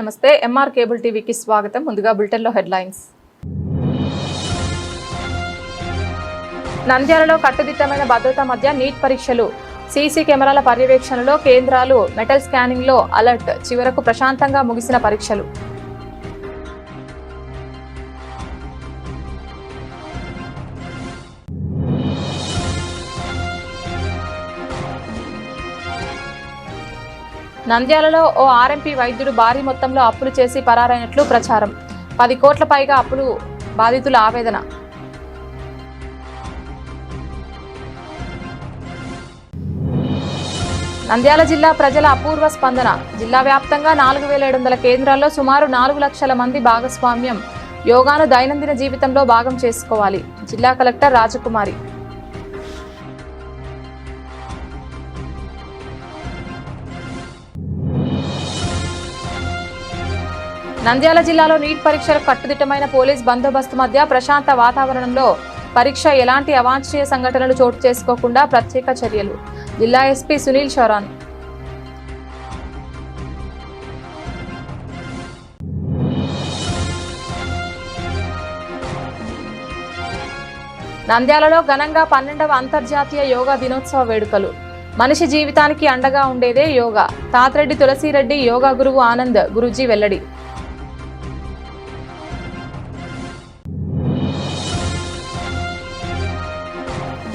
నమస్తే MR cable టీవీకి స్వాగతం. ముందుగా బులెటిన్లో హెడ్లైన్స్. నంద్యాలలో కట్టుదిట్టమైన భద్రత మధ్య నీట్ పరీక్షలు. సీసీ కెమెరాల పర్యవేక్షణలో కేంద్రాలు, మెటల్ స్కానింగ్లో అలర్ట్. చివరకు ప్రశాంతంగా ముగిసిన పరీక్షలు. నంద్యాలలో ఓ ఆర్ఎంపీ వైద్యుడు భారీ మొత్తంలో అప్పులు చేసి పరారైనట్లు ప్రచారం. 10 కోట్ల పైగా అప్పులు బాధితుల ఆవేదన. నంద్యాల జిల్లా ప్రజల అపూర్వ స్పందన. జిల్లా వ్యాప్తంగా 4700 కేంద్రాల్లో సుమారు 4 లక్షల మంది భాగస్వామ్యం. యోగాను దైనందిన జీవితంలో భాగం చేసుకోవాలి. జిల్లా కలెక్టర్ రాజకుమారి. నంద్యాల జిల్లాలో నీట్ పరీక్షలకు కట్టుదిట్టమైన పోలీస్ బందోబస్తు మధ్య ప్రశాంత వాతావరణంలో పరీక్ష. ఎలాంటి అవాంఛనీయ సంఘటనలు చోటు చేసుకోకుండా ప్రత్యేక చర్యలు. జిల్లా ఎస్పీ సునీల్ చౌరాన్. నంద్యాలలో ఘనంగా 12వ అంతర్జాతీయ యోగా దినోత్సవ వేడుకలు. మనిషి జీవితానికి అండగా ఉండేదే యోగా. తాతిరెడ్డి తులసిరెడ్డి యోగా గురువు ఆనంద్ గురూజీ వెల్లడి.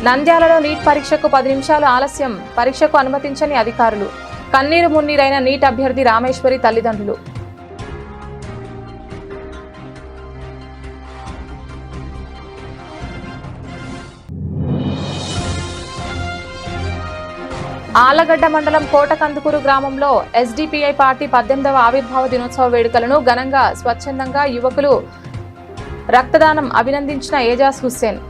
నంద్యాలలో నీట్ పరీక్షకు 10 నిమిషాలు ఆలస్యం. పరీక్షకు అనుమతించని అధికారులు. కన్నీరు మున్నీరైన నీట్ అభ్యర్థి రామేశ్వరి తల్లిదండ్రులు. ఆళ్లగడ్డ మండలం కోటకందుకూరు గ్రామంలో ఎస్డిపిఐ పార్టీ 18వ ఆవిర్భావ దినోత్సవ వేడుకలను ఘనంగా స్వచ్ఛందంగా యువకులు రక్తదానం అభినందించిన ఏజాజ్ హుస్సేన్.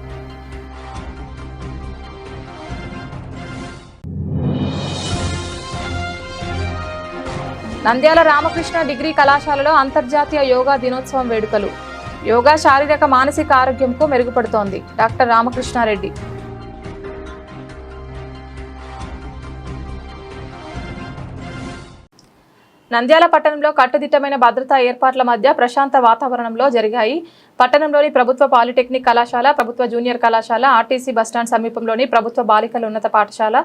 నంద్యాల రామకృష్ణ డిగ్రీ కళాశాలలో అంతర్జాతీయ యోగా దినోత్సవం వేడుకలు. యోగా శారీరక మానసిక ఆరోగ్యంకు మెరుగుపడుతోంది. డాక్టర్ రామకృష్ణారెడ్డి. నంద్యాల పట్టణంలో కట్టుదిట్టమైన భద్రతా ఏర్పాట్ల మధ్య ప్రశాంత వాతావరణంలో జరిగాయి. పట్టణంలోని ప్రభుత్వ పాలిటెక్నిక్ కళాశాల, ప్రభుత్వ జూనియర్ కళాశాల, ఆర్టీసీ బస్టాండ్ సమీపంలోని ప్రభుత్వ బాలికల ఉన్నత పాఠశాల,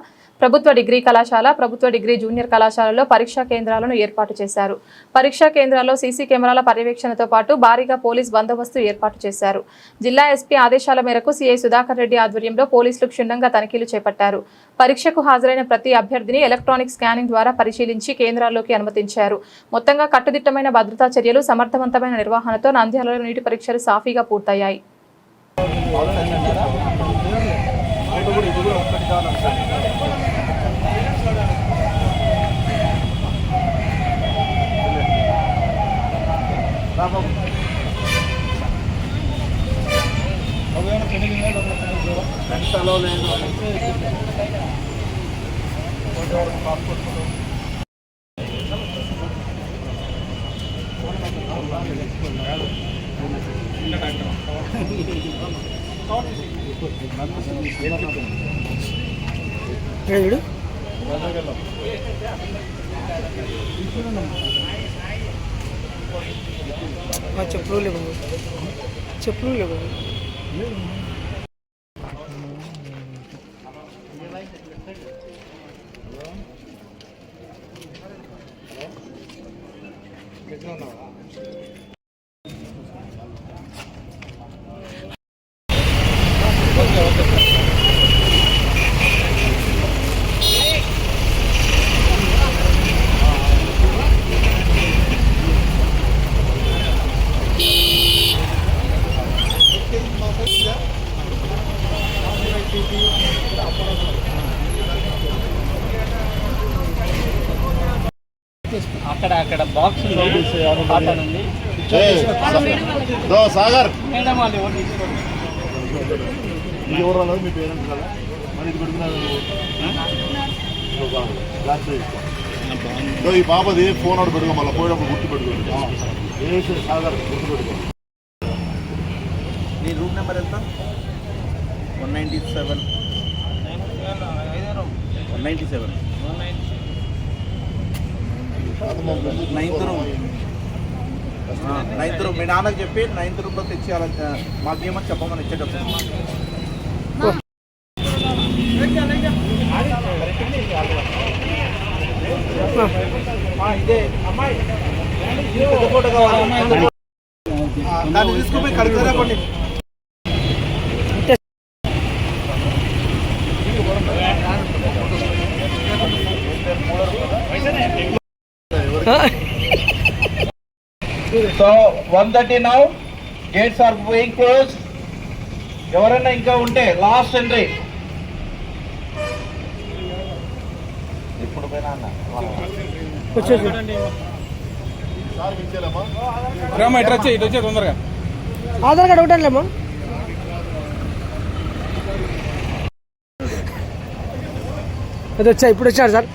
ప్రభుత్వ డిగ్రీ కళాశాల, ప్రభుత్వ డిగ్రీ జూనియర్ కళాశాలలో పరీక్షా కేంద్రాలను ఏర్పాటు చేశారు. పరీక్షా కేంద్రాల్లో సీసీ కెమెరాల పర్యవేక్షణతో పాటు భారీగా పోలీస్ బందోబస్తు ఏర్పాటు చేశారు. జిల్లా ఎస్పీ ఆదేశాల మేరకు సీఐ సుధాకర్ రెడ్డి ఆధ్వర్యంలో పోలీసులు క్షుణ్ణంగా తనిఖీలు చేపట్టారు. పరీక్షకు హాజరైన ప్రతి అభ్యర్థిని ఎలక్ట్రానిక్ స్కానింగ్ ద్వారా పరిశీలించి కేంద్రాల్లోకి అనుమతించారు. మొత్తంగా కట్టుదిట్టమైన భద్రతా చర్యలు, సమర్థవంతమైన నిర్వహణతో నంద్యాలలో నీటి పరీక్షలు సాఫీగా పూర్తయ్యాయి. చెప్పులు లేవు. అక్కడ బాక్స్ సాగర్ మీ పేరెంట్స్ కదా మరి ఇది పెడుతున్నారు. ఈ బాబాది ఫోన్ ఆడు పెట్టుకో, మళ్ళీ పోయేటప్పుడు గుర్తు పెట్టుకోండి. సాగర్ గుర్తు పెట్టుకో. నీ రూమ్ నెంబర్ ఎంత? 197. 197 9th రూమ్. 9th రూమ్ మీ నాన్నకి చెప్పి 9th రూమ్లో తెచ్చేయాలని మాకేమని చెప్పమని ఇచ్చేటప్పుడు ఇదే అమ్మాయి ఫోటో కావాలి దాన్ని తీసుకుపోయి కడుగుతారా కొన్ని so 1:30 now gates are going close. ఎవరైనా ఇంకా ఉంటే లాస్ట్ ఎంట్రీ ఎప్పుడు పోయినా అన్న ఇటు వచ్చే తొందరగా ఆధార్ కార్డు ఒకటేలేమా అది వచ్చా ఇప్పుడు వచ్చాడు సార్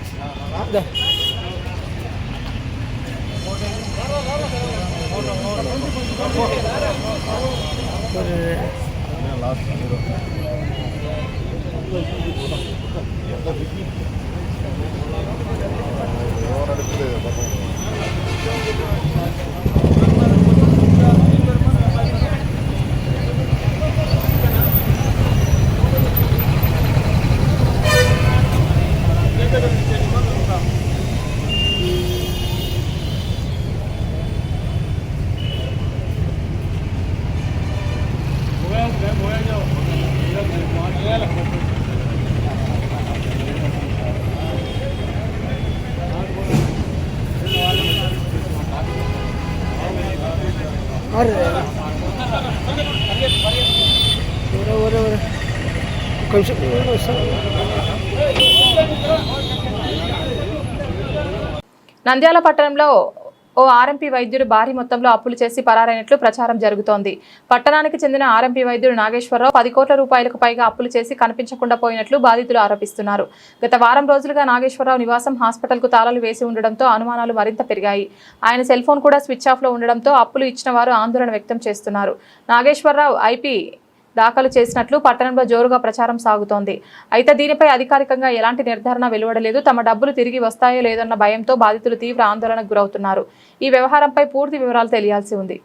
కొంచెం నంద్యాల పట్టణంలో ఓ ఆర్ఎంపీ వైద్యుడు భారీ మొత్తంలో అప్పులు చేసి పరారైనట్లు ప్రచారం జరుగుతోంది. పట్టణానికి చెందిన ఆర్ఎంపీ వైద్యుడు నాగేశ్వరరావు 10 కోట్ల రూపాయలకు పైగా అప్పులు చేసి కనిపించకుండా పోయినట్లు బాధితులు ఆరోపిస్తున్నారు. గత వారం రోజులుగా నాగేశ్వరరావు నివాసం హాస్పిటల్కు తాళాలు వేసి ఉండడంతో అనుమానాలు మరింత పెరిగాయి. ఆయన సెల్ ఫోన్ కూడా స్విచ్ ఆఫ్లో ఉండడంతో అప్పులు ఇచ్చిన వారు ఆందోళన వ్యక్తం చేస్తున్నారు. నాగేశ్వరరావు ఐపీ దాఖలు చేసినట్లు పట్టణంలో జోరుగా ప్రచారం సాగుతోంది. అయితే దీనిపై అధికారికంగా ఎలాంటి నిర్ధారణ వెలువడలేదు. తమ డబ్బులు తిరిగి వస్తాయో లేదన్న భయంతో బాధితులు తీవ్ర ఆందోళనకు గురవుతున్నారు. ఈ వ్యవహారంపై పూర్తి వివరాలు తెలియాల్సి ఉంది.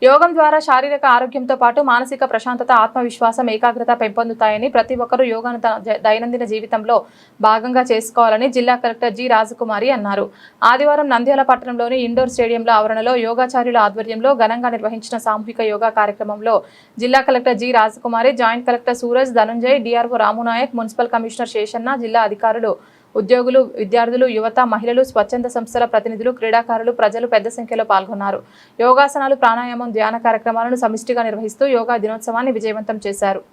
యోగం ద్వారా శారీరక ఆరోగ్యంతో పాటు మానసిక ప్రశాంతత, ఆత్మవిశ్వాసం, ఏకాగ్రత పెంపొందుతాయని ప్రతి ఒక్కరూ యోగాను తన దైనందిన జీవితంలో భాగంగా చేసుకోవాలని జిల్లా కలెక్టర్ జి రాజకుమారి అన్నారు. ఆదివారం నంద్యాల పట్టణంలోని ఇండోర్ స్టేడియంలో ఆవరణలో యోగాచార్యుల ఆధ్వర్యంలో ఘనంగా నిర్వహించిన సామూహిక యోగా కార్యక్రమంలో జిల్లా collector G Rajakumari, joint collector Suraj, Dhanunjay, DRO Ramunayak, municipal commissioner Seshanna, జిల్లా అధికారులు, ఉద్యోగులు, విద్యార్థులు, యువత, మహిళలు, స్వచ్ఛంద సంస్థల ప్రతినిధులు, క్రీడాకారులు, ప్రజలు పెద్ద సంఖ్యలో పాల్గొన్నారు. యోగాసనాలు, ప్రాణాయామం, ధ్యాన కార్యక్రమాలను సమిష్టిగా నిర్వహిస్తూ యోగా దినోత్సవాన్ని విజయవంతం చేశారు.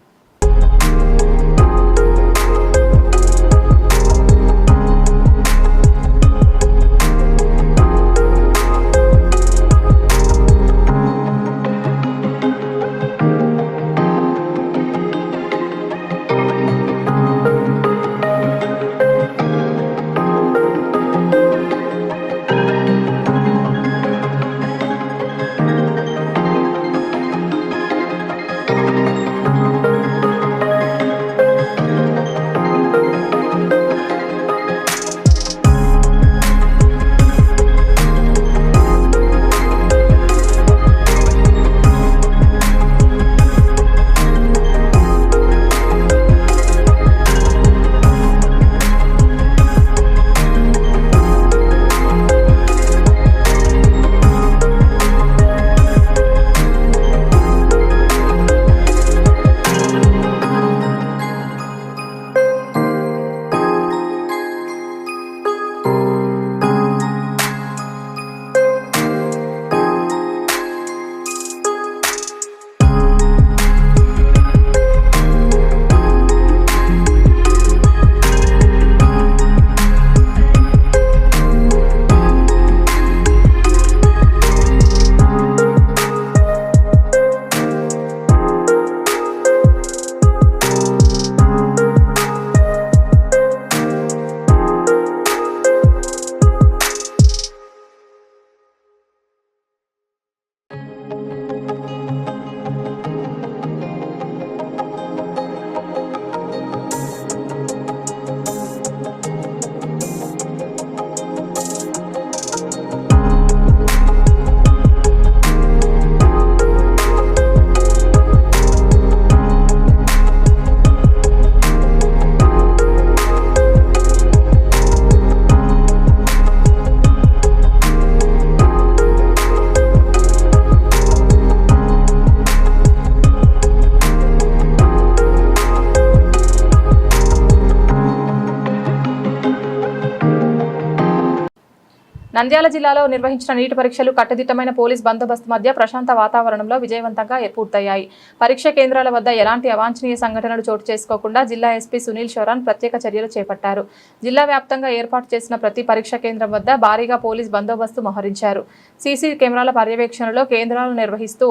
నంద్యాల జిల్లాలో నిర్వహించిన నీటి పరీక్షలు కట్టుదిట్టమైన పోలీస్ బందోబస్తు మధ్య ప్రశాంత వాతావరణంలో విజయవంతంగా పూర్తయ్యాయి. పరీక్ష కేంద్రాల వద్ద ఎలాంటి అవాంఛనీయ సంఘటనలు చోటు చేసుకోకుండా జిల్లా ఎస్పీ సునీల్ షోరాన్ ప్రత్యేక చర్యలు చేపట్టారు. జిల్లా వ్యాప్తంగా ఏర్పాటు చేసిన ప్రతి పరీక్ష కేంద్రం వద్ద భారీగా పోలీస్ బందోబస్తు మోహరించారు. సీసీ కెమెరాల పర్యవేక్షణలో కేంద్రాలను నిర్వహిస్తూ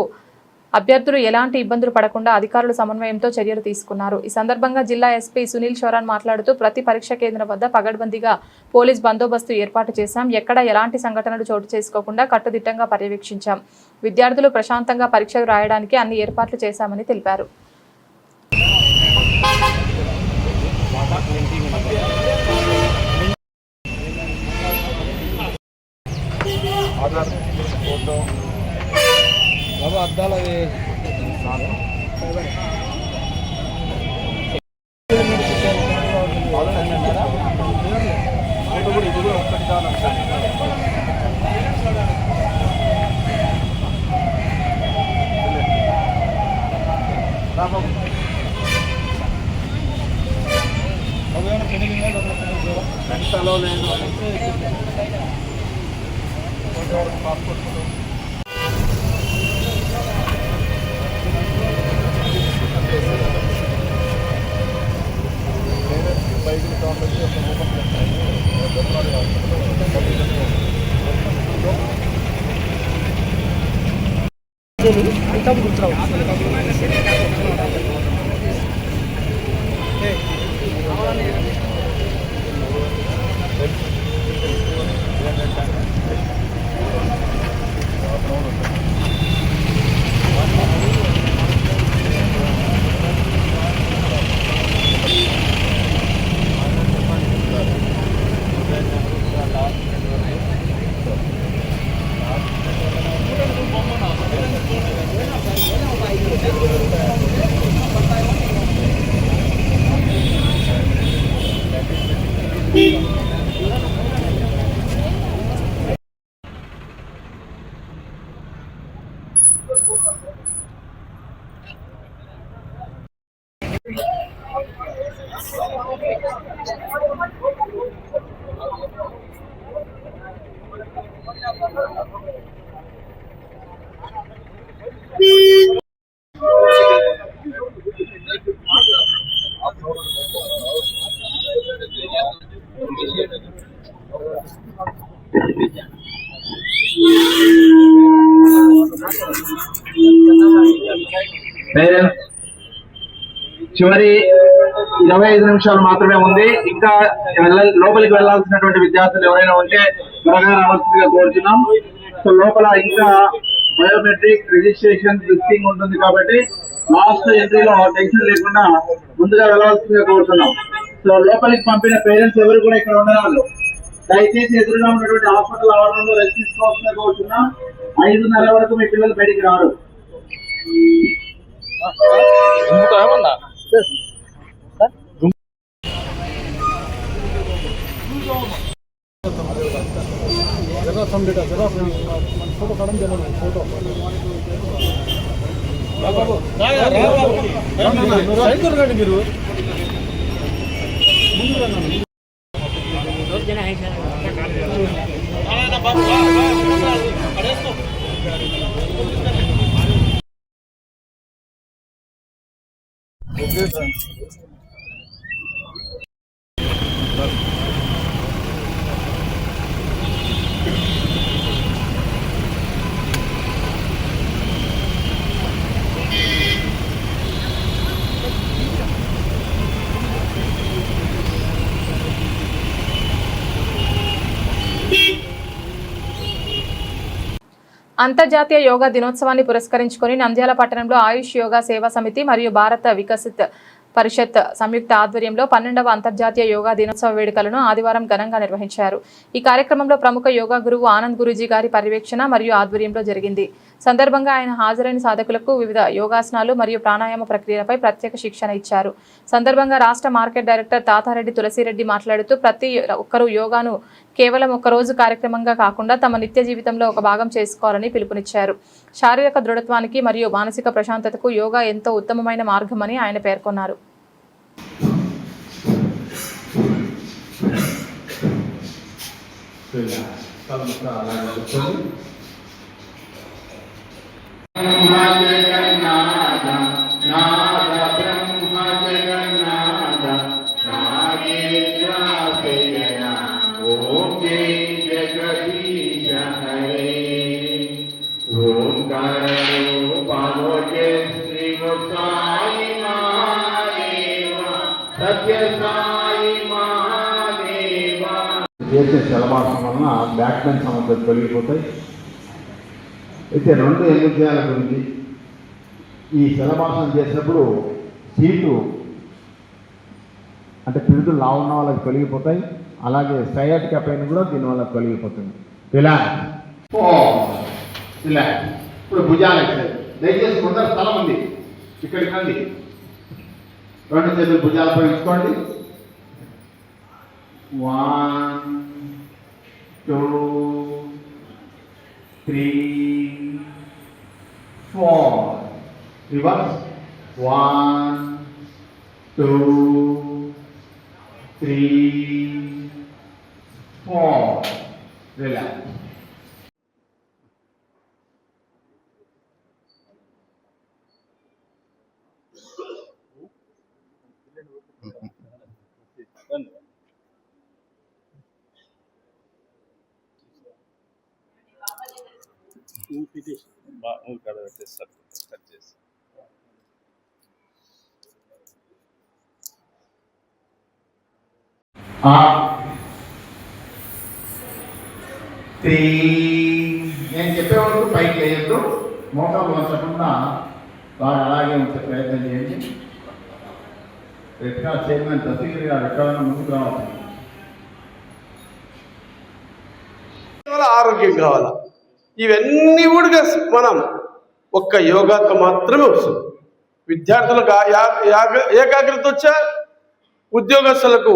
అభ్యర్థులు ఎలాంటి ఇబ్బందులు పడకుండా అధికారులు సమన్వయంతో చర్యలు తీసుకున్నారు. ఈ సందర్భంగా జిల్లా ఎస్పీ సునీల్ షోరాన్ మాట్లాడుతూ ప్రతి పరీక్ష కేంద్రం వద్ద పగడ్బందీగా పోలీస్ బందోబస్తు ఏర్పాటు చేశాం. ఎక్కడ ఎలాంటి సంఘటనలు చోటు చేసుకోకుండా కట్టుదిట్టంగా పర్యవేక్షించాం. విద్యార్థులు ప్రశాంతంగా పరీక్షలు రాయడానికి అన్ని ఏర్పాట్లు చేశామని తెలిపారు. అద్దాలు ఎంతలో లేదు అంతా గుర్తురావు. చివరి 25 నిమిషాలు మాత్రమే ఉంది. ఇంకా లోపలికి వెళ్లాల్సినటువంటి విద్యార్థులు ఎవరైనా ఉంటే త్వరగా రావాల్సిందిగా కోరుతున్నాం. సో లోపల ఇంకా బయోమెట్రిక్ రిజిస్ట్రేషన్ రిస్కింగ్ ఉంటుంది కాబట్టి లాస్ట్ ఎంట్రీలో టెన్షన్ లేకుండా ముందుగా వెళ్లాల్సిందిగా కోరుతున్నాం. సో లోపలికి పంపిన పేరెంట్స్ ఎవరు కూడా ఇక్కడ ఉండరాదు. దయచేసి ఎదురుగా ఉన్నటువంటి హాస్పిటల్ ఆవరణలో రెస్ట్ తీసుకోవాల్సిందిగా కోరుతున్నాం. 5:30 వరకు మీ పిల్లలు బయటికి రారు. మీరు అంతర్జాతీయ యోగా దినోత్సవాన్ని పురస్కరించుకొని నంద్యాల పట్టణంలో ఆయుష్ యోగా సేవా సమితి మరియు భారత వికసిత్ పరిషత్ సంయుక్త ఆధ్వర్యంలో 12వ అంతర్జాతీయ యోగా దినోత్సవ వేడుకలను ఆదివారం ఘనంగా నిర్వహించారు. ఈ కార్యక్రమంలో ప్రముఖ యోగా గురువు ఆనంద్ గురూజీ గారి పర్యవేక్షణ మరియు ఆధ్వర్యంలో జరిగింది. సందర్భంగా ఆయన హాజరైన సాధకులకు వివిధ యోగాసనాలు మరియు ప్రాణాయామ ప్రక్రియలపై ప్రత్యేక శిక్షణ ఇచ్చారు. సందర్భంగా రాష్ట్ర మార్కెట్ డైరెక్టర్ తాతారెడ్డి తులసిరెడ్డి మాట్లాడుతూ ప్రతి ఒక్కరూ యోగాను కేవలం ఒక రోజు కార్యక్రమంగా కాకుండా తమ నిత్య జీవితంలో ఒక భాగం చేసుకోవాలని పిలుపునిచ్చారు. శారీరక దృఢత్వానికి మరియు మానసిక ప్రశాంతతకు యోగా ఎంతో ఉత్తమమైన మార్గమని ఆయన పేర్కొన్నారు. చేసే శలభాసం వలన బ్యాక్ పెయిన్ సమస్యలు తొలగిపోతాయి. అయితే రెండు ఎందుకు చేయాలి గురించి ఈ శలభాసనం చేసినప్పుడు సీటు అంటే పిరుదులు లా ఉన్న వాళ్ళకి తొలగిపోతాయి. అలాగే సయాటికా పెయిన్ కూడా దీనివల్ల తొలగిపోతుంది. Relax relax. ఇప్పుడు భుజాలు ఎక్సైజ్. దయచేసి ముందర స్థలం ఉంది, ఇక్కడికి రండి. రెండు చేతులు భుజాలపై ఉంచుకోండి. 1 2 3 4. Reverse. 1 2 3 4. Relax. నేను చెప్పేవాళ్ళు పైకి వేయద్దు, మోటార్లు వంచకుండా బాగా అలాగే ఉంచే ప్రయత్నం చేయండి. రెడ్గా చైర్మన్ తసీర్ గారు ఎక్కడైనా ముందుకు రావాలి. ఆరోగ్యం కావాలా, ఇవన్నీ కూడా మనం ఒక్క యోగాతో మాత్రమే వస్తుంది. విద్యార్థులకు ఏకాగ్రత వచ్చా, ఉద్యోగస్తులకు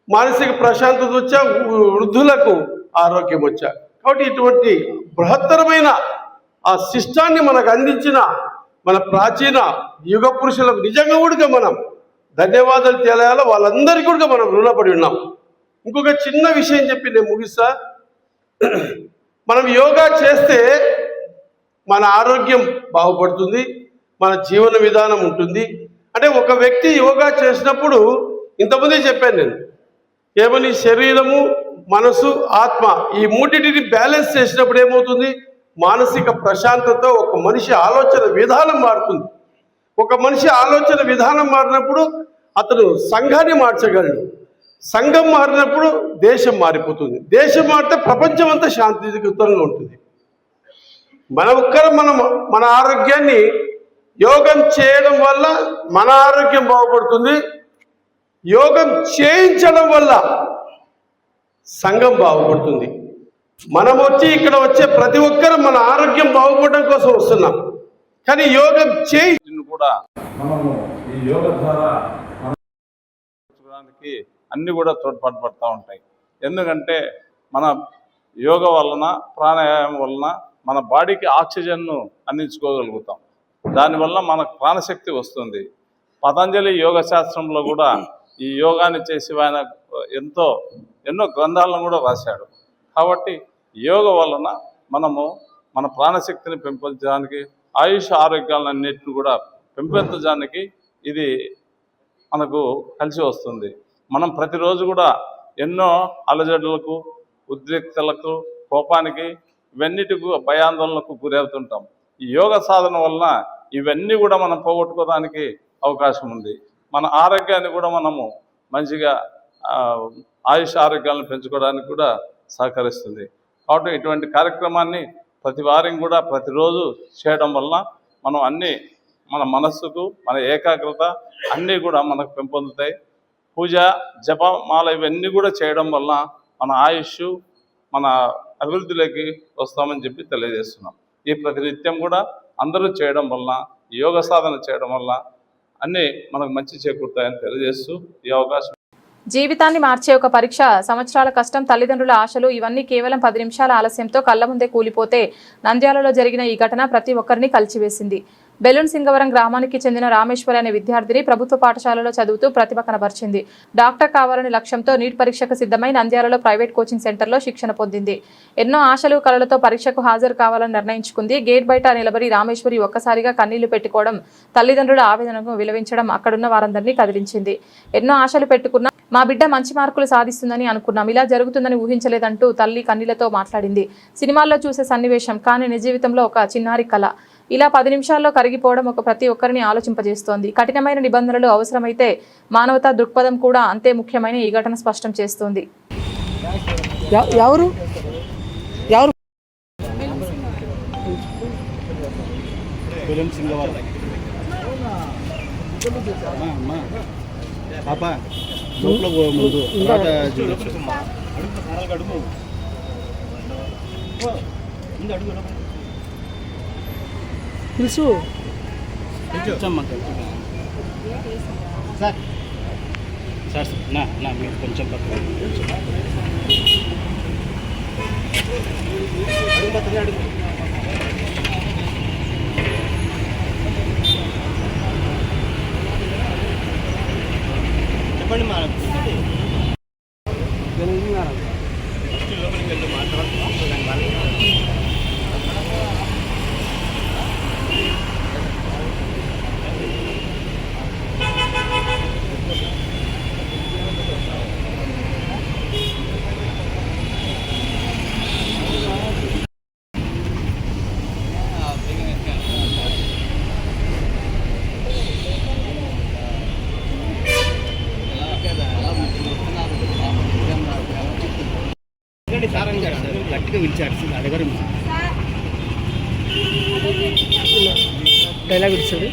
మానసిక ప్రశాంతత వచ్చా, వృద్ధులకు ఆరోగ్యం వచ్చా. కాబట్టి ఇటువంటి బృహత్తరమైన ఆ శిష్టాన్ని మనకు అందించిన మన ప్రాచీన యుగ పురుషులకు నిజంగా కూడా మనం ధన్యవాదాలు తెలియాలి. వాళ్ళందరికీ కూడా మనం రుణపడి ఉన్నాం. ఇంకొక చిన్న విషయం చెప్పి నేను ముగిస్తా. మనం యోగా చేస్తే మన ఆరోగ్యం బాగుపడుతుంది, మన జీవన విధానం ఉంటుంది. అంటే ఒక వ్యక్తి యోగా చేసినప్పుడు ఇంతమంది చెప్పాను నేను, ఏమని శరీరము మనసు ఆత్మ ఈ మూడింటిని బ్యాలెన్స్ చేసినప్పుడు ఏమవుతుంది, మానసిక ప్రశాంతత, ఒక మనిషి ఆలోచన విధానం మారుతుంది. ఒక మనిషి ఆలోచన విధానం మారినప్పుడు అతను సంఘాన్ని మార్చగలడు. సంఘం మారినప్పుడు దేశం మారిపోతుంది. దేశం మారితే ప్రపంచం అంతా శాంతియుతంగా ఉంటుంది. మన ఆరోగ్యాన్ని యోగం చేయడం వల్ల మన ఆరోగ్యం బాగుపడుతుంది. యోగం చేయించడం వల్ల సంఘం బాగుపడుతుంది. మనం వచ్చి ఇక్కడ వచ్చే ప్రతి ఒక్కరూ మన ఆరోగ్యం బాగుపడడం కోసం వస్తున్నాం. కానీ యోగం చేయించడం కూడా మనము ఈ యోగ ద్వారా అన్నీ కూడా తోడ్పడతా ఉంటాయి. ఎందుకంటే మన యోగ వలన ప్రాణాయామం వలన మన బాడీకి ఆక్సిజన్ను అందించుకోగలుగుతాం. దానివల్ల మనకు ప్రాణశక్తి వస్తుంది. పతంజలి యోగ శాస్త్రంలో కూడా ఈ యోగాన్ని చేసి ఆయన ఎన్నో గ్రంథాలను కూడా రాశాడు. కాబట్టి యోగ వలన మనము మన ప్రాణశక్తిని పెంపొందడానికి, ఆయుష్ ఆరోగ్యాలన్నింటినీ కూడా పెంపొందడానికి ఇది మనకు కలిసి వస్తుంది. మనం ప్రతిరోజు కూడా ఎన్నో అలజడులకు, ఉద్రిక్తలకు, కోపానికి, ఇవన్నిటికి భయాందోళనకు గురవుతుంటాం. ఈ యోగ సాధన వలన ఇవన్నీ కూడా మనం పోగొట్టుకోవడానికి అవకాశం ఉంది. మన ఆరోగ్యాన్ని కూడా మనము మంచిగా ఆయుష్ ఆరోగ్యాలను పెంచుకోవడానికి కూడా సహకరిస్తుంది. కాబట్టి ఇటువంటి కార్యక్రమాన్ని ప్రతి వారం కూడా ప్రతిరోజు చేయడం వలన మనం అన్నీ మన మనస్సుకు, మన ఏకాగ్రత అన్నీ కూడా మనకు పెంపొందుతాయి. పూజ, జపమాల ఇవన్నీ కూడా చేయడం వల్ల మన ఆయుష్, మన అభివృద్ధిలోకి వస్తామని చెప్పి తెలియజేస్తున్నాం. ఈ ప్రతినిత్యం కూడా అందరూ చేయడం వల్ల, యోగ సాధన చేయడం వల్ల అన్నీ మనకు మంచి చేకూరుతాయని తెలియజేస్తూ ఈ అవకాశం. జీవితాన్ని మార్చే ఒక పరీక్ష, సంవత్సరాల కష్టం, తల్లిదండ్రుల ఆశలు ఇవన్నీ కేవలం 10 నిమిషాల ఆలస్యంతో కళ్ళ ముందే కూలిపోతే నంద్యాలలో జరిగిన ఈ ఘటన ప్రతి ఒక్కరిని కలిచివేసింది. బెలూన్ సింగవరం గ్రామానికి చెందిన రామేశ్వరి అనే విద్యార్థిని ప్రభుత్వ పాఠశాలలో చదువుతూ ప్రతిభ కనబర్చింది. డాక్టర్ కావాలని లక్ష్యంతో నీట్ పరీక్షకు సిద్ధమై నంద్యాలలో ప్రైవేట్ కోచింగ్ సెంటర్లో శిక్షణ పొందింది. ఎన్నో ఆశలు కలలతో పరీక్షకు హాజరు కావాలని నిర్ణయించుకుంది. గేట్ బయట నిలబడి రామేశ్వరి ఒక్కసారిగా కన్నీళ్లు పెట్టుకోవడం, తల్లిదండ్రుల ఆవేదనకు విలవించడం అక్కడున్న వారందరినీ కదిలించింది. ఎన్నో ఆశలు పెట్టుకున్న మా బిడ్డ మంచి మార్కులు సాధిస్తుందని అనుకున్నాం, ఇలా జరుగుతుందని ఊహించలేదంటూ తల్లి కన్నీళ్లతో మాట్లాడింది. సినిమాల్లో చూసే సన్నివేశం కానీ నిజ జీవితంలో ఒక చిన్నారి కళ. ఇలా 10 నిమిషాల్లో కరిగిపోవడం ప్రతి ఒక్కరిని ఆలోచింపజేస్తోంది. కఠినమైన నిబంధనలు అవసరమైతే మానవతా దృక్పథం కూడా అంతే ముఖ్యమైన ఈ ఘటన స్పష్టం చేస్తోంది. తెలుసు సార్ నా మీరు కొంచెం చెప్పండి మా గట్టిగా పిలిచారు అడగరు డైలాగ్ ఇచ్చాడు.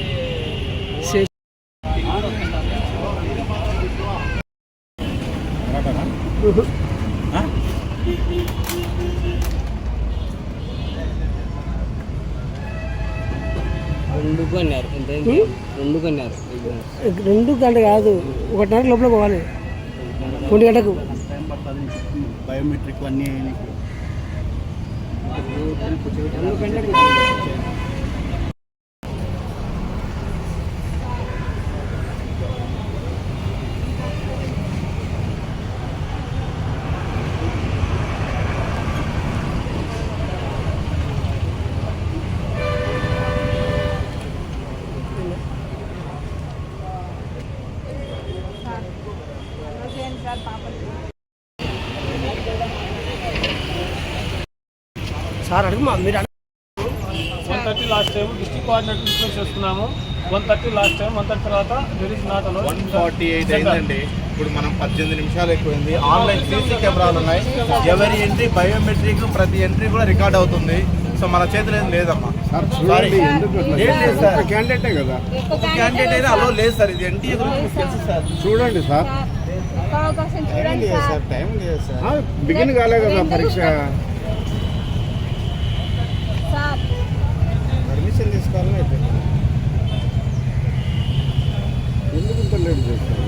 రెండు గంట కాదు, 1:30 లోపల పోవాలి. 2 గంటకు బయోమెట్రిక్ అన్నీ సార్ అడుగు మీరు 1:30 last time district coordinator request చేస్తున్నాము. 1:30 లాస్ట్ టైం, 1:30 తర్వాత దెర్ ఇస్ నాట్ అలౌడ్. 1:48 అయిందండి. ఇప్పుడు మనం 18 నిమిషాలు ఎక్కువైంది. ఆన్లైన్ సీసీ కెమెరాలు ఉన్నాయి. ఎవరి ఎంట్రీ బయోమెట్రిక్ ప్రతి ఎంట్రీ కూడా రికార్డ్ అవుతుంది. సో మన చేతిలో ఏం లేదమ్మా. క్యాండిడేటే కదా, ఒక క్యాండిడేట్ అయినా అలో లేదు సార్. ఇది ఎన్టీఏ గురించి తెలుసు సార్. చూడండి సార్, టైం లేదు సార్. బిగిన్ కాలే కదా పరీక్ష. పర్మిషన్ తీసుకోవాలని అయిపోయింది. ఎందుకు ఇంత లేట్ చేస్తారు?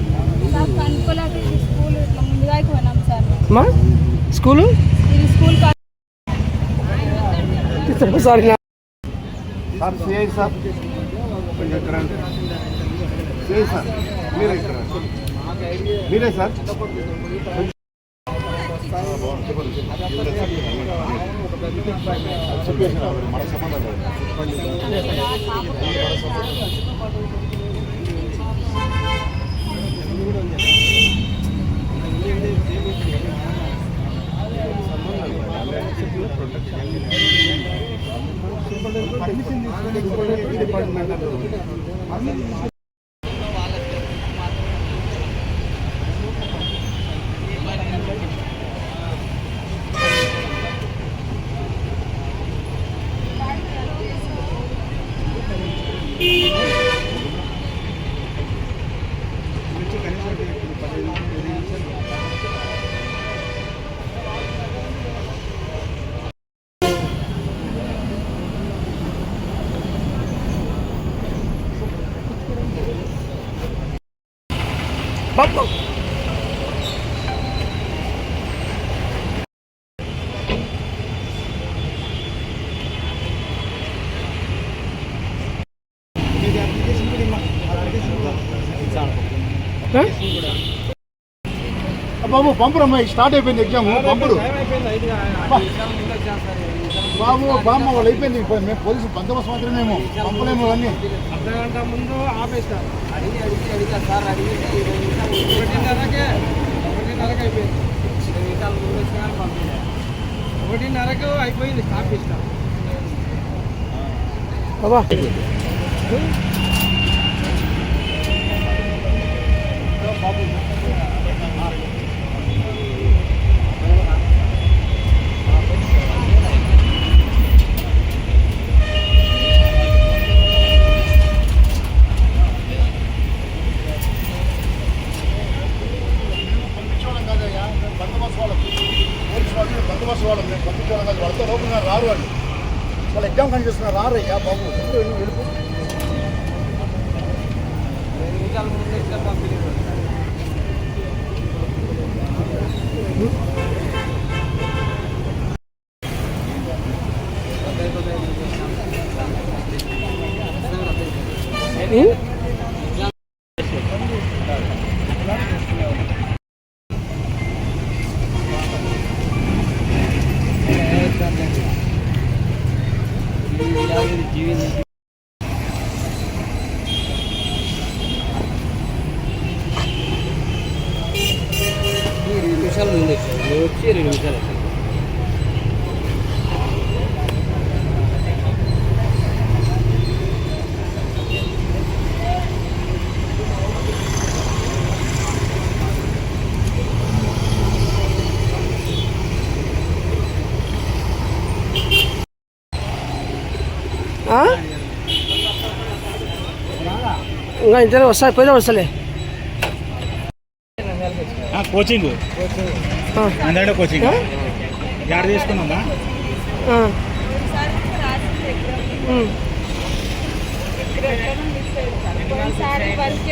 School sorry sir CI sir కొంచెం ఇక్కడ సిఐ సార్ మీరే ఇక్కడ మీరే సార్. మన సంబంధం డిపార్ట్మెంట్ బాబు బాబు పంపురమ్మా స్టార్ట్ అయిపోయింది ఎగ్జామ్ పంపురు బాబు బామ్మ వాళ్ళు అయిపోయింది మేము పోలీసు బందోబస్తు మాత్రమేమో పంపలేము అవన్నీ అర్ధగంట ముందు ఆపేస్తారు. ఒకటిన్నరకు అయిపోయింది స్టాప్ ఇస్తాం. బాబా బందోబస్తు వాళ్ళు మేము పంపించాలి కాదు వాళ్ళతో లోపల రారు వాళ్ళు వాళ్ళు ఎగ్జామ్ కానీ చేస్తున్నారు రారు అయ్యా బాబు వెళ్ళిపో నిమిషాలు ముందు వచ్చి 2 నిమిషాలు ఇంకా ఇంటర్వ్యూ వస్తా పోయినా వస్తలే కోచింగ్ అందరిలో కోచింగ్ యాడ్ తీసుకున్నామా ఒకసారి వర్క్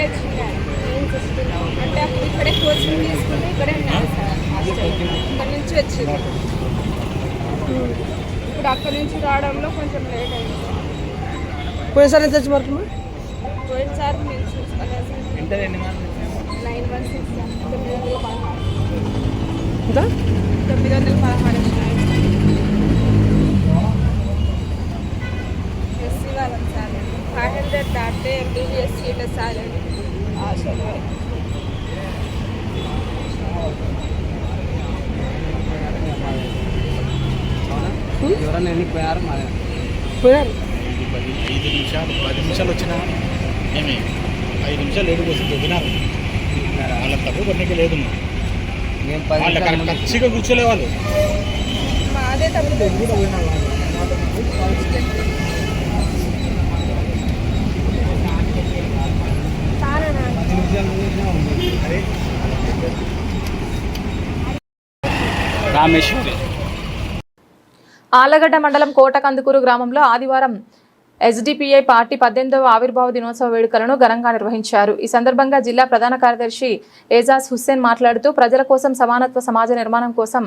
అంటే ఇక్కడే కోచింగ్ తీసుకుని ఇక్కడే ఇక్కడ నుంచి వచ్చింది. ఇప్పుడు అక్కడి నుంచి రావడంలో కొంచెం లేట్ అయింది. పోయినసారి ఎంత వచ్చి మార్కులు? పోయినసారి నేను చూసుకోలేదు. 916 ఎంత 916 ఎస్సీ వాళ్ళని సార్ 500 దాటితే ఎంబీబీఎస్ సీట్లు సార్ ఆశలు ఎవరన్నా వెళ్ళిపోయారు పోయారు 5 నిమిషాలు వచ్చినా ఏమి 5 నిమిషాలు లేటు కోసం చెప్పినారు వాళ్ళ తప్పు కొన్నికి లేదు వాళ్ళ ఖచ్చితంగా కూర్చోలే వాళ్ళు మాదే తప్పు. రామేశ్వరి ఆళ్లగడ్డ మండలం కోటకందుకూరు గ్రామంలో ఆదివారం ఎస్డిపిఐ పార్టీ 18వ ఆవిర్భావ దినోత్సవ వేడుకలను ఘనంగా నిర్వహించారు. ఈ సందర్భంగా జిల్లా ప్రధాన కార్యదర్శి ఏజాజ్ హుస్సేన్ మాట్లాడుతూ ప్రజల కోసం సమానత్వ సమాజ నిర్మాణం కోసం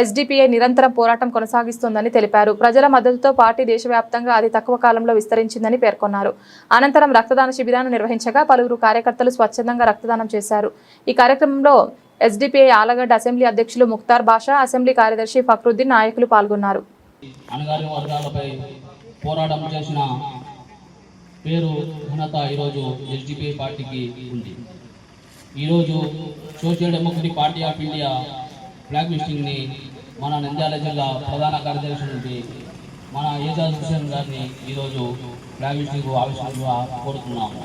ఎస్డిపిఐ నిరంతరం పోరాటం కొనసాగిస్తోందని తెలిపారు. ప్రజల మద్దతుతో పార్టీ దేశవ్యాప్తంగా అతి తక్కువ కాలంలో విస్తరించిందని పేర్కొన్నారు. అనంతరం రక్తదాన శిబిరాన్ని నిర్వహించగా పలువురు కార్యకర్తలు స్వచ్ఛందంగా రక్తదానం చేశారు. ఈ కార్యక్రమంలో ఎస్డిపిఐ ఆళ్లగడ్డ అసెంబ్లీ అధ్యక్షులు ముక్తార్ బాషా, అసెంబ్లీ కార్యదర్శి ఫక్రుద్దీన్ నాయకులు పాల్గొన్నారు. అణగారిన వర్గాలపై పోరాటం చేసిన పేరు ఘనత ఈరోజు ఎస్డిపిఐ పార్టీకి ఉంది. ఈరోజు social democratic party of India flag లిస్టింగ్ని మన నంద్యాల జిల్లా ప్రధాన కార్యదర్శి నుండి మన ఏజాజ్ హుస్సేన్ గారిని ఈరోజు ఫ్లాగ్ లిస్టింగ్ ఆవిష్కరణగా కోరుతున్నాము.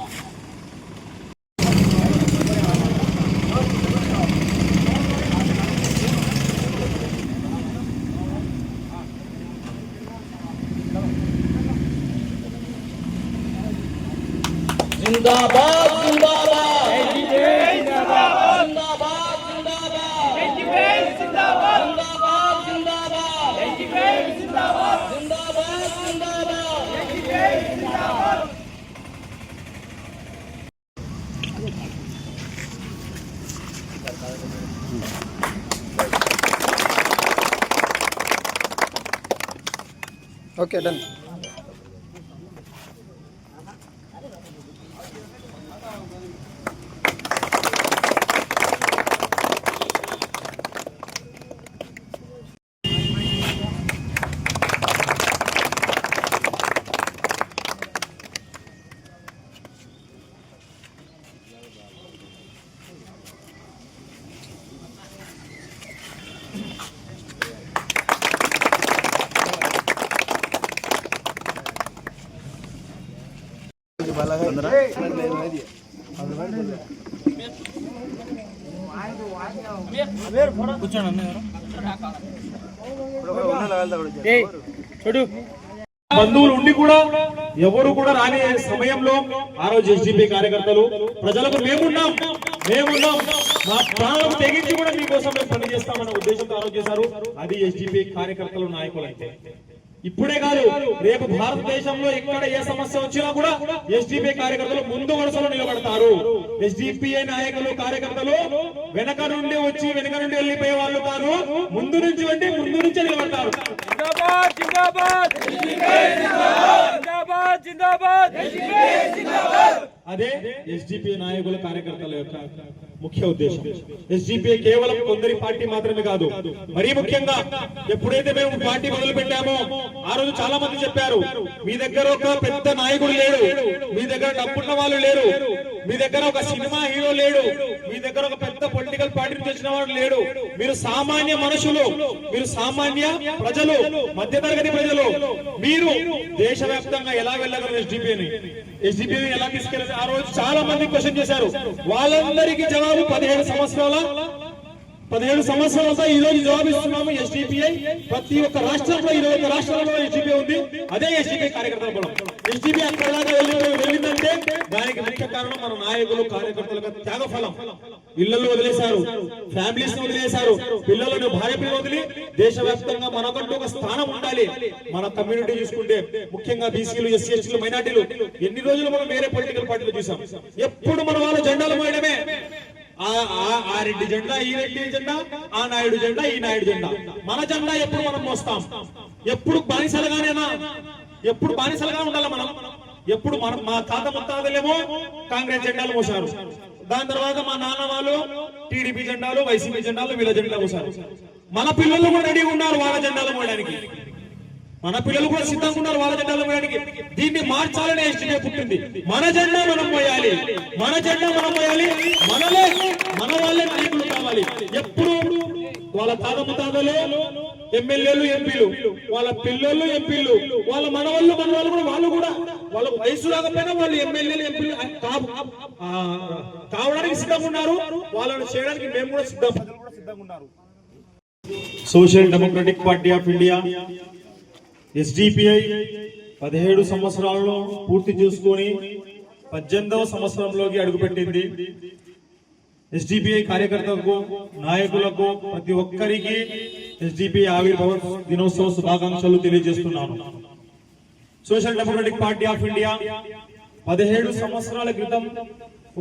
जिंदाबाद जिंदाबाद जिंदाबाद जिंदाबाद जिंदाबाद जिंदाबाद जिंदाबाद ఓకే డన్. బంధువులు ఉండి కూడా ఎవరు కూడా రాని సమయంలో ఆ రోజు ఎస్డిపి కార్యకర్తలు ప్రజలకు మేమున్నాం మా ప్రాణాలకు తెగించి కూడా మీకోసం మేము పనిచేస్తామన్న ఉద్దేశంతో ఆలోచన చేశారు. అది ఎస్డిపి కార్యకర్తలు నాయకులు అంటే. ఇప్పుడే కాదు, రేపు భారతదేశంలో ఎక్కడ ఏ సమస్య వచ్చినా కూడా ఎస్డిపి కార్యకర్తలు ముందు వరుసలో నిలబడతారు. ఎస్డిపిఐ నాయకులు కార్యకర్తలు వెనక నుండి వచ్చి వెనక నుండి వెళ్ళిపోయే వాళ్ళు కాదు, ముందు నుంచి అంటే ముందు నుంచే నిలబడతారు. అదే ఎస్డిపి నాయకుల కార్యకర్తల యొక్క ముఖ్య ఉద్దేశం. ఎస్డిపిఐ కేవలం కొందరి పార్టీ మాత్రమే కాదు, మరీ ముఖ్యంగా ఎప్పుడైతే మేము పార్టీ మొదలు పెట్టామో ఆ రోజు చాలా మంది చెప్పారు, మీ దగ్గర ఒక పెద్ద నాయకుడు లేడు, మీ దగ్గర డబ్బున్న వాళ్ళు లేరు, మీ దగ్గర ఒక సినిమా హీరో లేడు, మీ దగ్గర ఒక పెద్ద పొలిటికల్ పార్టీ నుంచి వచ్చిన వాడు లేడు, మీరు సామాన్య మనుషులు, మీరు సామాన్య ప్రజలు, మధ్యతరగతి ప్రజలు, మీరు దేశవ్యాప్తంగా ఎలా వెళ్ళగలరు ఎస్డిపిని ఎలా తీసుకెళ్ళారు? ఆ రోజు చాలా మంది క్వశ్చన్ చేశారు. వాళ్ళందరికీ జవాబు 17 సంవత్సరాలతో ఈ రోజు జవాబిస్తున్నాము. ఎస్డిపిఐ ప్రతి ఒక్క రాష్ట్రంలో 21 రాష్ట్రాలలో ఎస్డిపిఐ ఉంది. అదే ఎస్డిపిఐ కార్యకర్తల బలం. ఎస్డిపిఐ అక్కడలాగా వెళ్ళిందంటే దానికి ముఖ్య కారణం మన నాయకులు కార్యకర్తలకు త్యాగ ఫలం. ఇళ్లలో వదిలేశారు, ఫ్యామిలీస్ వదిలేశారు, పిల్లలను భార్య పిల్లలు వదిలి దేశవ్యాప్తంగా మనకంటూ ఒక స్థానం ఉండాలి. మన కమ్యూనిటీ చూసుకుంటే ముఖ్యంగా బీసీలు, ఎస్సీ ఎస్టీలు, మైనార్టీలు ఎన్ని రోజులు మనం వేరే పొలిటికల్ పార్టీలు చూసాం. ఎప్పుడు మన వాళ్ళ జెండాలు మోయడమే. ఆ రెడ్డి జెండా, ఈ రెడ్డి జెండా, ఆ నాయుడు జెండా, ఈ నాయుడు జెండా. మన జెండా ఎప్పుడు మనం మోస్తాం? ఎప్పుడు బానిసలుగా ఉండాలి మనం. ఎప్పుడు మా తాత ముత్తాతలేమో కాంగ్రెస్ జెండాలు మోసారు, దాని తర్వాత మా నాన్న వాళ్ళు టీడీపీ జెండాలు, వైసీపీ జెండాలు, వీళ్ళ జెండాలు మోసారు. మన పిల్లలు కూడా రెడీగా ఉన్నారు వాళ్ళ జెండాలు మోయడానికి. మన పిల్లలు కూడా సిద్ధంగా ఉన్నారు వాళ్ళ జెండాలు మోయడానికి. దీన్ని మార్చాలని ఎస్డిపిఐ పుట్టింది. మన జెండా మనం మోయాలి, మన జెండా మనం మోయాలి, మన వాళ్ళే నాయకులు కావాలి. ఎప్పుడు వాళ్ళ తాత ముత్తాతలు ఎమ్మెల్యేలు, ఎంపీలు, వాళ్ళ పిల్లలు ఎంపీలు, వాళ్ళ మనవాళ్ళు కూడా వాళ్ళ వయసు రాకపోయినా వాళ్ళు ఎమ్మెల్యేలు, ఎంపీలు కావడానికి సిద్ధంగా ఉన్నారు. వాళ్ళని చేయడానికి మేము కూడా సిద్ధంగా ఉన్నారు. Social democratic party of India SDPI 17 సంవత్సరాలను పూర్తి చేసుకొని 18వ సంవత్సరంలోకి అడుగుపెట్టింది. ఎస్డిపిఐ కార్యకర్తలకు, నాయకులకు, ప్రతి ఒక్కరికి ఎస్డిపిఐ ఆవిర్భావ దినోత్సవ శుభాకాంక్షలు తెలియజేస్తున్నాను. Social democratic party of India 17 సంవత్సరాల క్రితం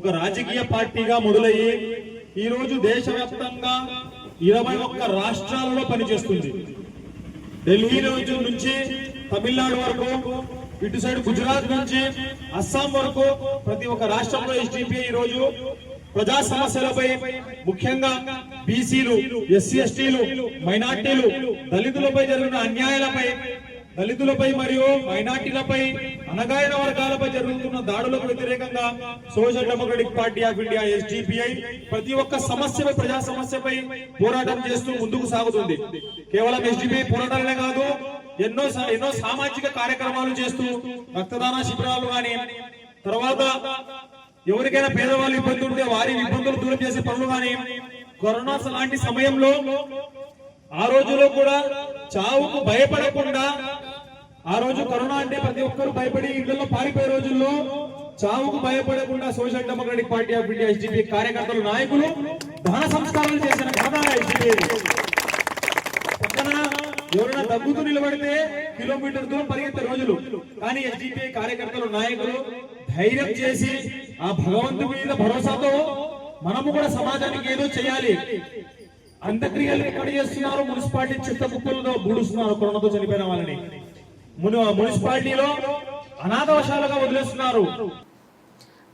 ఒక రాజకీయ పార్టీగా మొదలయ్యి ఈ రోజు దేశవ్యాప్తంగా 21 రాష్ట్రాలలో పనిచేస్తుంది. ఢిల్లీ నుంచి తమిళనాడు వరకు, ఇటు సైడ్ గుజరాత్ నుంచి అస్సాం వరకు ప్రతి ఒక్క రాష్ట్రంలో ఎస్డిపిఐ ఈ రోజు ప్రజా సమస్యలపై, ముఖ్యంగా బీసీలు, ఎస్సీ ఎస్టీలు, మైనార్టీలు, దళితులపై జరిగిన అన్యాయాలపై, దళితులపై మరియు మైనార్టీలపై, అణగారిన వర్గాలపై జరుగుతున్న దాడులకు వ్యతిరేకంగా social democratic party of India SDPI ప్రతి ఒక్క సమస్యపై, ప్రజా సమస్యపై పోరాటం చేస్తూ ముందుకు సాగుతుంది. కేవలం ఎస్డిపిఐ పోరాటాలనే కాదు, ఎన్నో సామాజిక కార్యక్రమాలు చేస్తూ రక్తదాన శిబిరాలు కానీ, తర్వాత ఎవరికైనా పేదవాళ్ళు ఇబ్బంది ఉంటే వారి ఇబ్బందులు దూరం చేసే పనులు కానీ, కరోనా లాంటి సమయంలో ఆ రోజులో కూడా చావుకు భయపడకుండా, ఆ రోజు కరోనా అంటే ప్రతి ఒక్కరు భయపడి ఇళ్లలో పారిపోయే రోజుల్లో చావుకు భయపడకుండా social democratic party of India SDPI కార్యకర్తలు, నాయకులు దహన సంస్కారాలు చేసిన ఘనత ఎస్డిపిఐ. పక్కన ఎవరైనా దగ్గుతూ నిలబడితే కిలోమీటర్ దూరం పరిగెత్తే రోజులు, కానీ ఎస్డిపిఐ కార్యకర్తలు, నాయకులు ధైర్యం చేసి ఆ భగవంతుడి మీద భరోసాతో మనము కూడా సమాజానికి ఏదో చేయాలి. అంత్యక్రియలు ఎక్కడ చేస్తున్నారు? మున్సిపాలిటీ చిత్త కుప్పలతో బూడుస్తున్నారు కరోనాతో చనిపోయిన వాళ్ళని. మున్సిపాలిటీలో అనాథవశాలుగా వదిలేస్తున్నారు.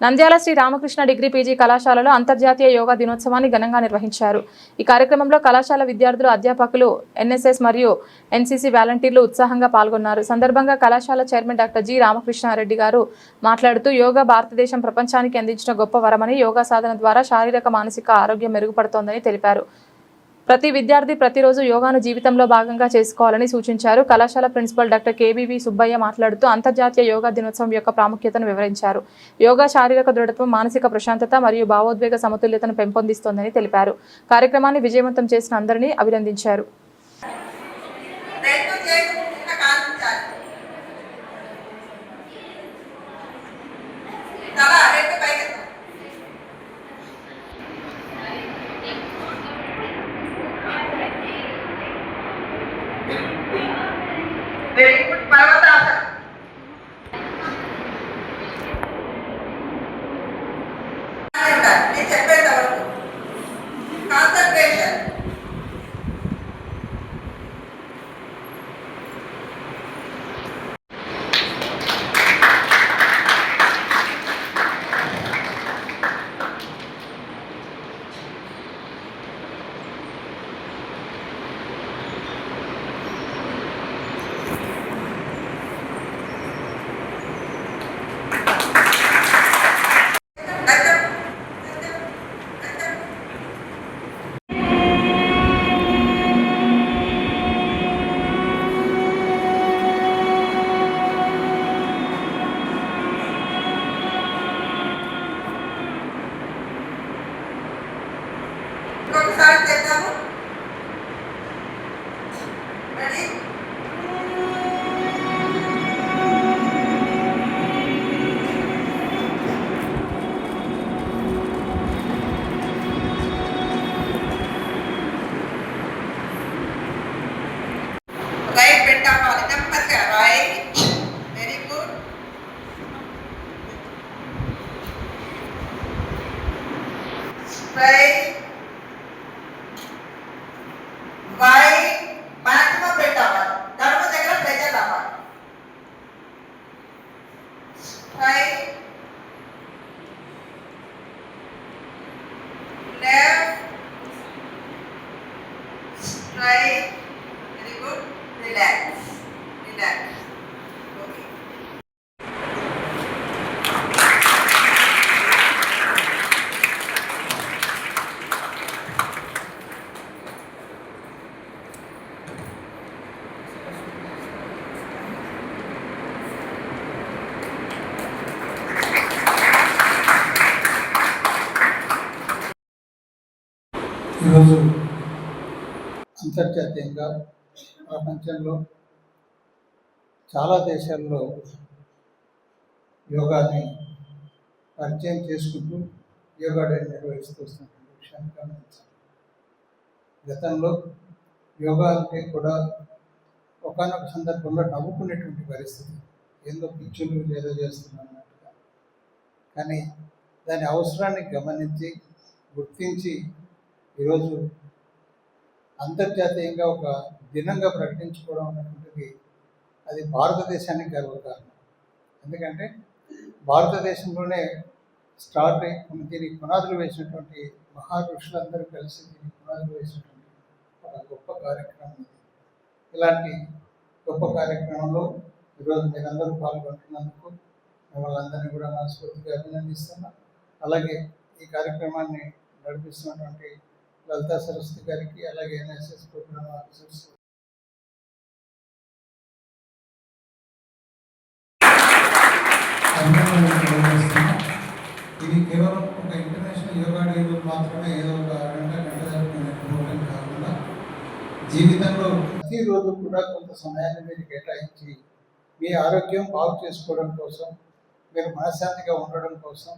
నంద్యాల శ్రీ రామకృష్ణ డిగ్రీ పీజీ కళాశాలలో అంతర్జాతీయ యోగా దినోత్సవాన్ని ఘనంగా నిర్వహించారు. ఈ కార్యక్రమంలో కళాశాల విద్యార్థులు, అధ్యాపకులు, ఎన్ఎస్ఎస్ మరియు ఎన్సీసీ వాలంటీర్లు ఉత్సాహంగా పాల్గొన్నారు. సందర్భంగా కళాశాల చైర్మన్ డాక్టర్ జి రామకృష్ణారెడ్డి గారు మాట్లాడుతూ, యోగా భారతదేశం ప్రపంచానికి అందించిన గొప్ప వరమని, యోగా సాధన ద్వారా శారీరక, మానసిక ఆరోగ్యం మెరుగుపడుతోందని తెలిపారు. ప్రతి విద్యార్థి ప్రతిరోజు యోగాను జీవితంలో భాగంగా చేసుకోవాలని సూచించారు. కళాశాల ప్రిన్సిపల్ డాక్టర్ కేబీవి సుబ్బయ్య మాట్లాడుతూ అంతర్జాతీయ యోగా దినోత్సవం యొక్క ప్రాముఖ్యతను వివరించారు. యోగా శారీరక దృఢత్వం, మానసిక ప్రశాంతత మరియు భావోద్వేగ సమతుల్యతను పెంపొందిస్తోందని తెలిపారు. కార్యక్రమాన్ని విజయవంతం చేసిన అందరినీ అభినందించారు. ఈరోజు అంతర్జాతీయంగా ప్రపంచంలో చాలా దేశాల్లో యోగాని పరిచయం చేసుకుంటూ యోగా డే నిర్వహిస్తూ వస్తున్నటువంటి విషయాన్ని గమనించాలి. గతంలో యోగా అంటే కూడా ఒకనొక సందర్భంలో నవ్వుకునేటువంటి పరిస్థితి, ఏదో పిచ్చులు ఏదో చేస్తున్నట్టుగా. కానీ దాని అవసరాన్ని గమనించి గుర్తించి ఈరోజు అంతర్జాతీయంగా ఒక దినంగా ప్రకటించుకోవడం అనేటువంటిది అది భారతదేశానికి గర్వకారణం. ఎందుకంటే భారతదేశంలోనే స్టార్ట్ అయ్యి దీనికి పునాదులు వేసినటువంటి మహాపురుషులందరూ కలిసి దీనికి పునాదులు వేసినటువంటి ఒక గొప్ప కార్యక్రమం ఇది. ఇలాంటి గొప్ప కార్యక్రమంలో ఈరోజు మీరందరూ పాల్గొంటున్నందుకు మిమ్మల్ని అందరినీ కూడా మనస్ఫూర్తిగా అభినందిస్తున్నాం. అలాగే ఈ కార్యక్రమాన్ని నడిపిస్తున్నటువంటి లలితా సరస్వతి గారికి, అలాగే ఎన్ఎస్ఎస్ ప్రోగ్రామ్ ఆఫీసర్స్ ఇది కేవలం ఒక ఇంటర్నేషనల్ యోగా డే మాత్రమే ఏదో ఒక గంట జరుపుకునే ప్రోగ్రాం కాకుండా జీవితంలో ప్రతిరోజు కూడా కొంత సమయాన్ని మీరు కేటాయించి మీ ఆరోగ్యం బాగు చేసుకోవడం కోసం, మీరు మనశ్శాంతిగా ఉండడం కోసం,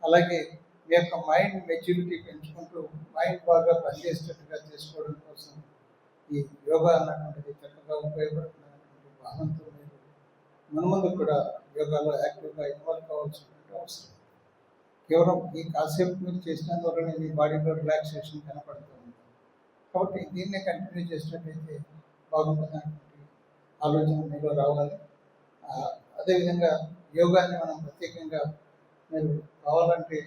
అలాగే మీ యొక్క మైండ్ మెచ్యూరిటీ పెంచుకుంటూ మైండ్ బాగా పనిచేసేటట్టుగా చేసుకోవడం కోసం ఈ యోగా అన్నటువంటిది చక్కగా ఉపయోగపడుతున్నటువంటి భావంతో మీరు మున్ముందు కూడా యోగాలో యాక్టివ్గా ఇన్వాల్వ్ కావాల్సినటువంటి అవసరం. కేవలం ఈ కాసేపు మీరు చేసినందువల్లనే మీ బాడీలో రిలాక్సేషన్ కనపడుతుంది. కాబట్టి దీన్నే కంటిన్యూ చేసినట్లయితే బాగుంటుందనేటువంటి ఆలోచన మీలో రావాలి. అదేవిధంగా యోగాన్ని మనం ప్రత్యేకంగా మీరు కావాలంటే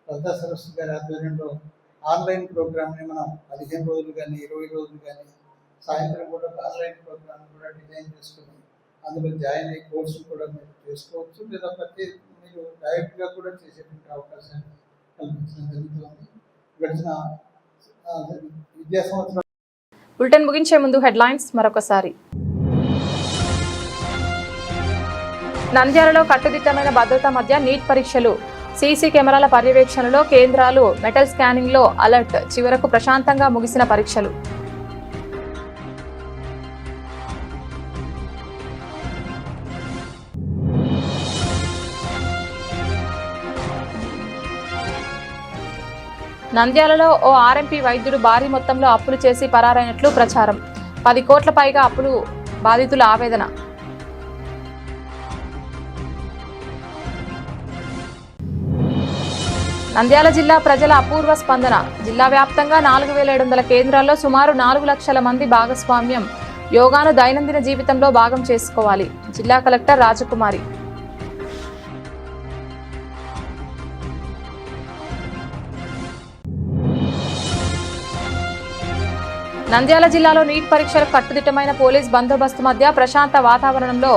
లలితా సరస్వతి గారి ఆధ్వర్యంలో ఆన్లైన్ ప్రోగ్రామ్ని మనం 15 రోజులు కానీ 20 రోజులు కానీ సాయంత్రం కూడా ఆన్లైన్ ప్రోగ్రామ్ కూడా డిజైన్ చేసుకుని అందులో జాయిన్ అయ్యే కోర్సు కూడా మీరు చేసుకోవచ్చు, లేదా మీరు డైరెక్ట్గా కూడా చేసేటువంటి అవకాశాన్ని కల్పించడం జరుగుతుంది. గడిచిన విద్యా సంవత్సరం. బులెటిన్ ముగించే ముందు హెడ్లైన్స్ మరొకసారి. నంద్యాలలో కట్టుదిట్టమైన భద్రత మధ్య నీట్ పరీక్షలు. సీసీ కెమెరాల పర్యవేక్షణలో కేంద్రాలు, మెటల్ స్కానింగ్ లో అలర్ట్. చివరకు ప్రశాంతంగా ముగిసిన పరీక్షలు. నంద్యాలలో ఓ ఆర్ఎంపీ వైద్యుడు భారీ మొత్తంలో అప్పులు చేసి పరారైనట్లు ప్రచారం. 10 కోట్ల పైగా అప్పులు బాధితుల ఆవేదన. నంద్యాల జిల్లా ప్రజల అపూర్వ స్పందన. జిల్లా వ్యాప్తంగా 4700 కేంద్రాల్లో సుమారు 4 లక్షల మంది భాగస్వామ్యం. యోగాను దైనందిన జీవితంలో భాగం చేసుకోవాలి. జిల్లా కలెక్టర్ రాజకుమారి. నంద్యాల జిల్లాలో నీట్ పరీక్షలకు కట్టుదిట్టమైన పోలీస్ బందోబస్తు మధ్య ప్రశాంత వాతావరణంలో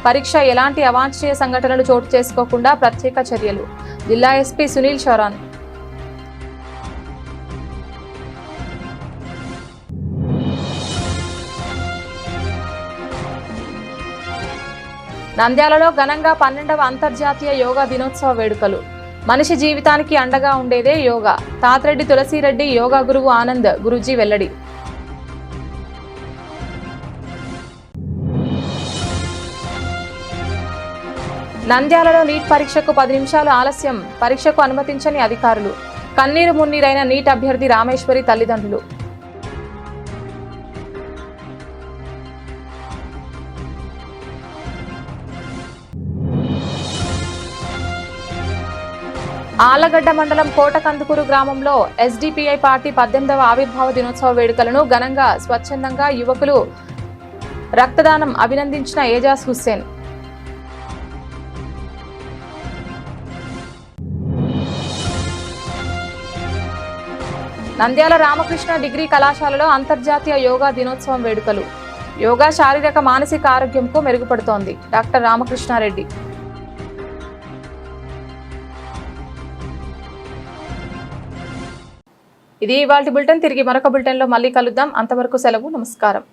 పరీక్ష. ఎలాంటి అవాంఛనీయ సంఘటనలు చోటు చేసుకోకుండా ప్రత్యేక చర్యలు. జిల్లా ఎస్పీ సునీల్ చౌరాన్. నంద్యాలలో ఘనంగా 12వ అంతర్జాతీయ యోగా దినోత్సవ వేడుకలు. మనిషి జీవితానికి అండగా ఉండేదే యోగా. తాతిరెడ్డి తులసిరెడ్డి యోగా గురువు ఆనంద్ గురూజీ వెల్లడి. నంద్యాలలో నీట్ పరీక్షకు 10 నిమిషాలు ఆలస్యం. పరీక్షకు అనుమతించని అధికారులు. కన్నీరు మున్నీరైన నీట్ అభ్యర్థి రామేశ్వరి తల్లిదండ్రులు. ఆళ్లగడ్డ మండలం కోటకందుకూరు గ్రామంలో ఎస్డిపిఐ పార్టీ 18వ ఆవిర్భావ దినోత్సవ వేడుకలను ఘనంగా స్వచ్ఛందంగా యువకులు రక్తదానం అభినందించిన ఏజాజ్ హుస్సేన్. నంద్యాల రామకృష్ణ డిగ్రీ కళాశాలలో అంతర్జాతీయ యోగా దినోత్సవం వేడుకలు. యోగా శారీరక మానసిక ఆరోగ్యంకు మెరుగుపడుతోంది. డాక్టర్ రామకృష్ణారెడ్డి. ఇది ఇవాల్టి బులెటిన్. తిరిగి మరొక బులెటిన్లో మళ్ళీ కలుద్దాం. అంతవరకు సెలవు. నమస్కారం.